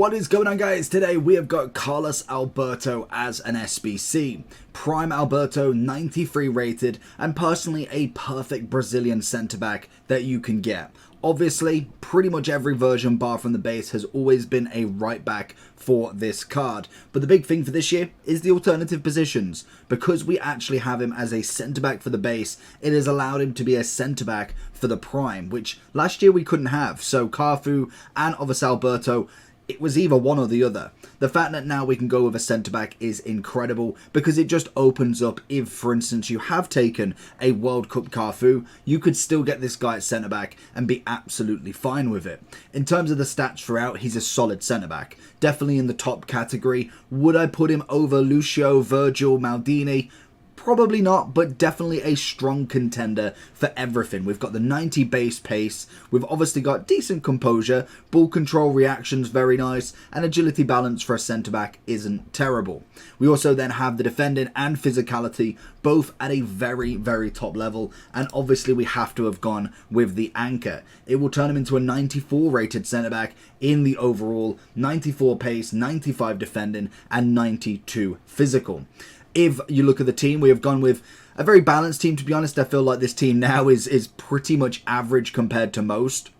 What is going on, guys? Today we have got Carlos Alberto as an SBC. Prime Alberto, 93 rated, and personally a perfect Brazilian centre-back that you can get. Obviously, pretty much every version bar from the base has always been a right back for this card. But the big thing for this year is the alternative positions. Because we actually have him as a centre-back for the base, it has allowed him to be a centre-back for the prime, which last year we couldn't have. So Cafu and obviously Alberto, it was either one or the other. The fact that now we can go with a centre-back is incredible because it just opens up, if for instance you have taken a World Cup Cafu, you could still get this guy at centre-back and be absolutely fine with it. In terms of the stats throughout, he's a solid centre-back. Definitely in the top category. Would I put him over Lucio, Virgil, Maldini? Probably not, but definitely a strong contender for everything. We've got the 90 base pace, we've obviously got decent composure, ball control reactions very nice, and agility balance for a centre-back isn't terrible. We also then have the defending and physicality, both at a very, very top level, and obviously we have to have gone with the anchor. It will turn him into a 94 rated centre-back in the overall, 94 pace, 95 defending, and 92 physical. If you look at the team, we have gone with a very balanced team. To be honest, I feel like this team now is pretty much average compared to most.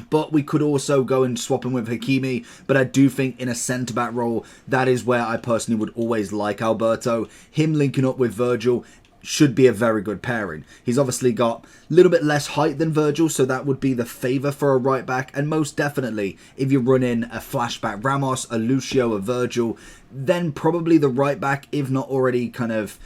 But we could also go and swap him with Hakimi. But I do think in a centre-back role, that is where I personally would always like Alberto. Him linking up with Virgil should be a very good pairing. He's obviously got a little bit less height than Virgil, so that would be the favour for a right back. And most definitely, if you run in a flashback Ramos, a Lucio, a Virgil, then probably the right back, if not already kind of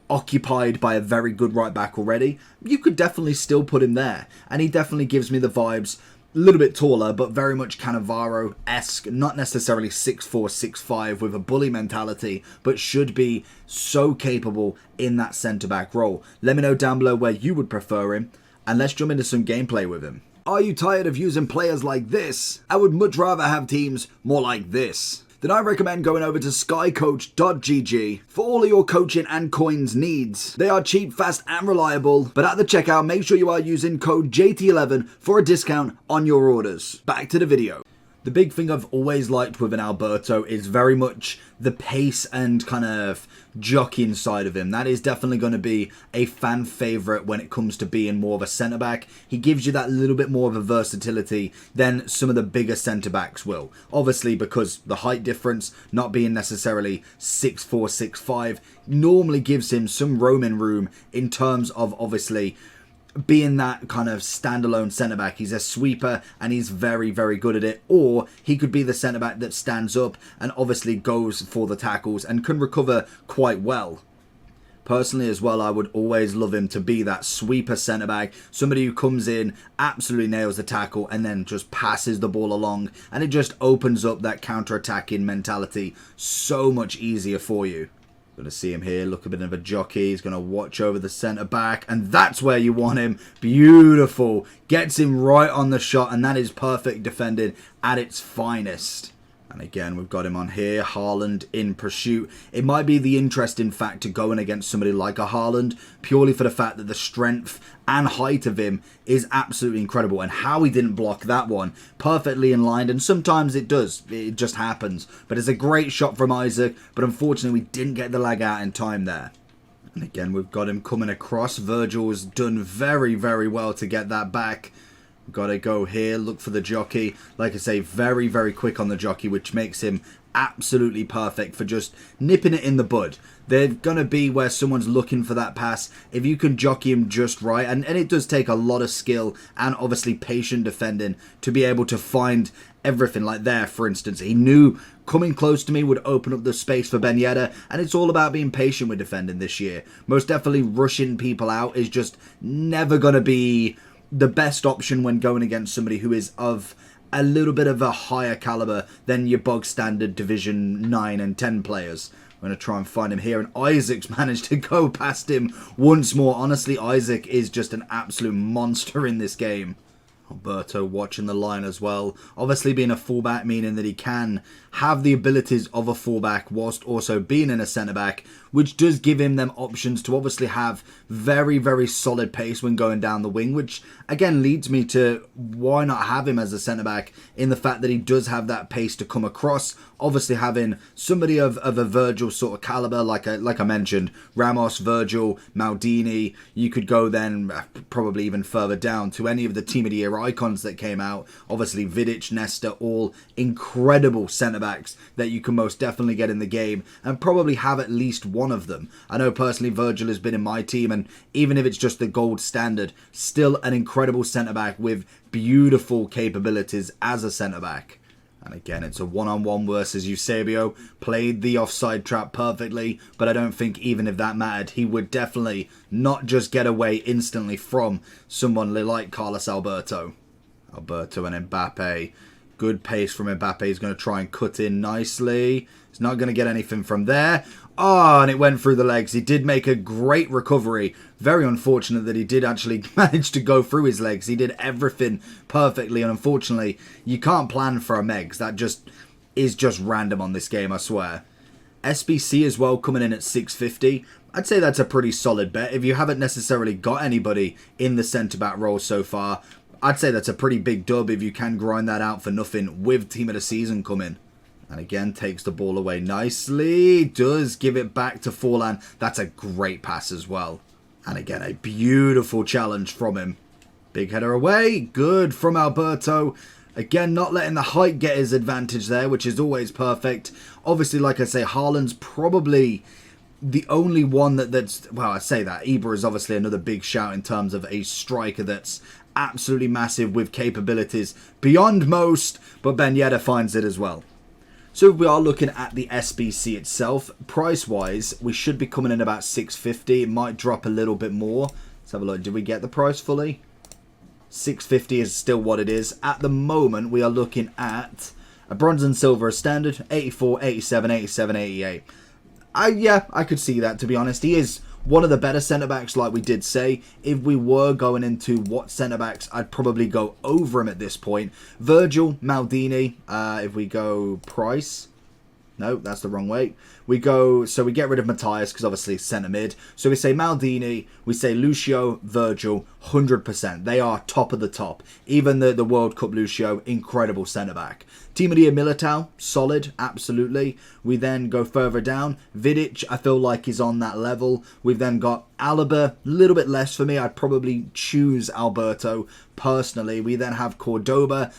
occupied by a very good right back already, you could definitely still put him there. And he definitely gives me the vibes. A little bit taller, but very much Cannavaro-esque, not necessarily 6'4", 6'5", with a bully mentality, but should be so capable in that centre-back role. Let me know down below where you would prefer him, and let's jump into some gameplay with him. Are you tired of using players like this? I would much rather have teams more like this. Then I recommend going over to skycoach.gg for all of your coaching and coins needs. They are cheap, fast and reliable, but at the checkout make sure you are using code JT11 for a discount on your orders. Back to the video. The big thing I've always liked with an Alberto is very much the pace and kind of jockeying side of him. That is definitely going to be a fan favourite when it comes to being more of a centre-back. He gives you that little bit more of a versatility than some of the bigger centre-backs will. Obviously, because the height difference, not being necessarily 6'4", 6'5", normally gives him some roaming room in terms of obviously being that kind of standalone centre-back. He's a sweeper and he's very, very good at it. Or he could be the centre-back that stands up and obviously goes for the tackles and can recover quite well. Personally as well, I would always love him to be that sweeper centre-back. Somebody who comes in, absolutely nails the tackle and then just passes the ball along. And it just opens up that counter-attacking mentality so much easier for you. Going to see him here, look a bit of a jockey. He's going to watch over the centre-back, and that's where you want him. Beautiful. Gets him right on the shot, and that is perfect defending at its finest. And again, we've got him on here, Haaland in pursuit. It might be the interesting factor going against somebody like a Haaland, purely for the fact that the strength and height of him is absolutely incredible. And how he didn't block that one, perfectly in line. And sometimes it does, it just happens. But it's a great shot from Isaac, but unfortunately we didn't get the lag out in time there. And again, we've got him coming across. Virgil has done very, very well to get that back. Got to go here, look for the jockey. Like I say, very, very quick on the jockey, which makes him absolutely perfect for just nipping it in the bud. They're going to be where someone's looking for that pass. If you can jockey him just right, and it does take a lot of skill and obviously patient defending to be able to find everything. Like there, for instance, he knew coming close to me would open up the space for Ben Yedder, and it's all about being patient with defending this year. Most definitely rushing people out is just never going to be the best option when going against somebody who is of a little bit of a higher caliber than your bog standard Division 9 and 10 players. I'm going to try and find him here, and Isaac's managed to go past him once more. Honestly, Isaac is just an absolute monster in this game. Alberto watching the line as well. Obviously being a fullback, meaning that he can have the abilities of a fullback whilst also being in a centre-back, which does give him them options to obviously have very, very solid pace when going down the wing, which again leads me to why not have him as a centre-back in the fact that he does have that pace to come across. Obviously having somebody of a Virgil sort of calibre, like I mentioned, Ramos, Virgil, Maldini. You could go then probably even further down to any of the Team of the Year icons that came out. Obviously Vidic, Nesta, all incredible centre-backs that you can most definitely get in the game and probably have at least one of them. I know personally Virgil has been in my team, and even if it's just the gold standard, still an incredible centre-back with beautiful capabilities as a centre-back. And again, it's a one-on-one versus Eusebio. Played the offside trap perfectly, but I don't think even if that mattered, he would definitely not just get away instantly from someone like Carlos Alberto. Alberto and Mbappe. Good pace from Mbappe. He's going to try and cut in nicely. He's not going to get anything from there. Oh, and it went through the legs. He did make a great recovery. Very unfortunate that he did actually manage to go through his legs. He did everything perfectly, and unfortunately, you can't plan for a Megs. That just is just random on this game, I swear. SBC as well, coming in at 650. I'd say that's a pretty solid bet. If you haven't necessarily got anybody in the centre-back role so far, I'd say that's a pretty big dub if you can grind that out for nothing with Team of the Season coming. And again, takes the ball away nicely. Does give it back to Forlan. That's a great pass as well. And again, a beautiful challenge from him. Big header away. Good from Alberto. Again, not letting the height get his advantage there, which is always perfect. Obviously, like I say, Haaland's probably the only one that's... Well, I say that. Ibra is obviously another big shout in terms of a striker that's absolutely massive with capabilities beyond most. But Ben Yedder finds it as well. So we are looking at the SBC itself. Price-wise, we should be coming in about 650. It might drop a little bit more. Let's have a look. Did we get the price fully? 650 is still what it is. At the moment, we are looking at a bronze and silver as standard. 84, 87, 87, 88. Yeah, I could see that, to be honest. He is one of the better centre-backs, like we did say. If we were going into what centre-backs, I'd probably go over him at this point. Virgil, Maldini, if we go price. No, that's the wrong way. We go, so we get rid of Matthias because obviously centre mid. So we say Maldini, we say Lucio, Virgil, 100%. They are top of the top. Even the World Cup Lucio, incredible centre back. Team of the Year Militao, solid, absolutely. We then go further down. Vidic, I feel like is on that level. We've then got Alaba, a little bit less for me. I'd probably choose Alberto personally. We then have Cordoba.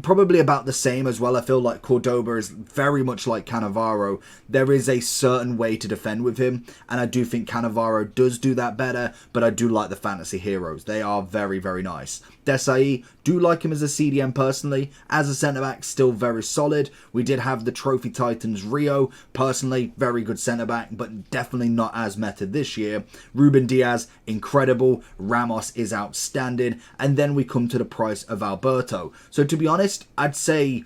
Probably about the same as well. I feel like Cordoba is very much like Cannavaro. There is a certain way to defend with him, and I do think Cannavaro does do that better, but I do like the fantasy heroes. They are very, very nice. Desai, do like him as a CDM personally. As a centre-back, still very solid. We did have the Trophy Titans Rio. Personally, very good centre-back, but definitely not as meta this year. Ruben Diaz, incredible. Ramos is outstanding. And then we come to the price of Alberto. So to be honest, I'd say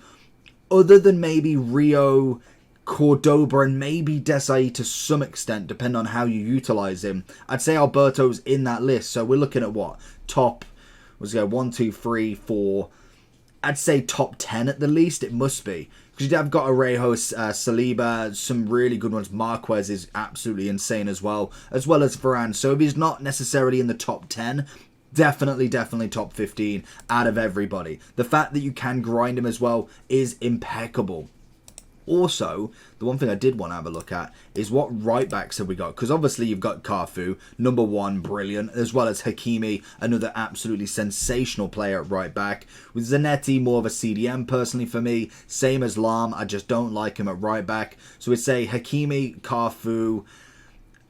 other than maybe Rio, Cordoba, and maybe Desai to some extent, depending on how you utilise him, I'd say Alberto's in that list. So we're looking at what? Top... Let's go 1, 2, 3, 4. I'd say top 10 at the least. It must be. Because you've got Arejo, Saliba, some really good ones. Marquez is absolutely insane as well as Varane. So if he's not necessarily in the top 10, definitely top 15 out of everybody. The fact that you can grind him as well is impeccable. Also, the one thing I did want to have a look at is what right backs have we got? Because obviously you've got Cafu, number 1, brilliant, as well as Hakimi, another absolutely sensational player at right back. With Zanetti, more of a CDM personally for me. Same as Lam, I just don't like him at right back. So we'd say Hakimi, Cafu.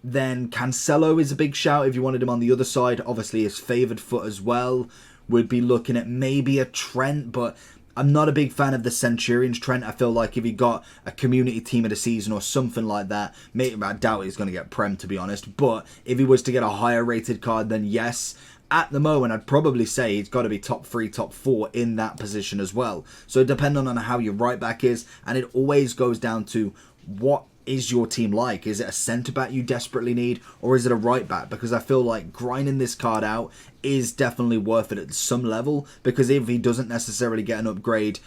Then Cancelo is a big shout if you wanted him on the other side. Obviously his favoured foot as well. We'd be looking at maybe a Trent, but I'm not a big fan of the Centurions Trent. I feel like if he got a community team of the season or something like that, maybe I doubt he's going to get Prem, to be honest. But if he was to get a higher rated card, then yes. At the moment, I'd probably say he's got to be top 3, top 4 in that position as well. So depending on how your right back is, and it always goes down to what is your team like? Is it a centre-back you desperately need, or is it a right-back? Because I feel like grinding this card out is definitely worth it at some level, because if he doesn't necessarily get an upgrade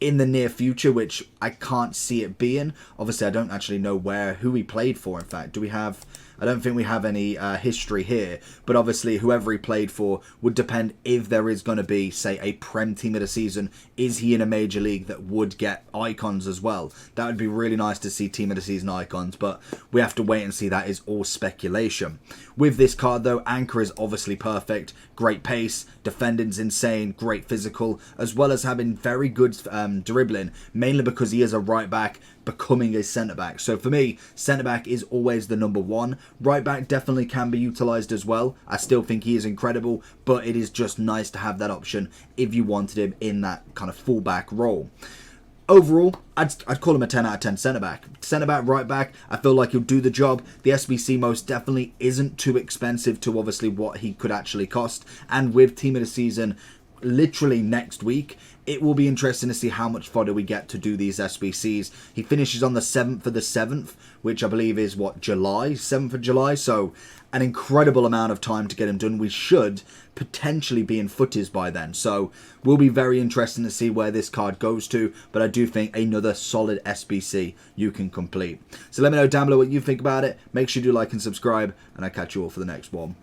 in the near future, which I can't see it being, obviously I don't actually know who he played for. In fact, do we have... I don't think we have any history here, but obviously whoever he played for would depend if there is going to be, say, a Prem team of the season. Is he in a major league that would get icons as well? That would be really nice to see team of the season icons, but we have to wait and see. That is all speculation. With this card though, Anchor is obviously perfect. Great pace, defending's insane, great physical, as well as having very good dribbling, mainly because he is a right back becoming a centre back. So for me, centre back is always the number one. Right back definitely can be utilised as well. I still think he is incredible, but it is just nice to have that option if you wanted him in that kind of full back role. Overall, I'd call him a 10 out of 10 centre-back. Centre-back, right-back, I feel like he'll do the job. The SBC most definitely isn't too expensive to obviously what he could actually cost. And with Team of the Season literally next week, it will be interesting to see how much fodder we get to do these SBCs. He finishes on the 7th of the 7th, which I believe is, July? 7th of July? So an incredible amount of time to get him done. We should potentially be in footies by then. So will be very interesting to see where this card goes to, but I do think another solid SBC you can complete. So let me know down below what you think about it. Make sure you do like and subscribe, and I'll catch you all for the next one.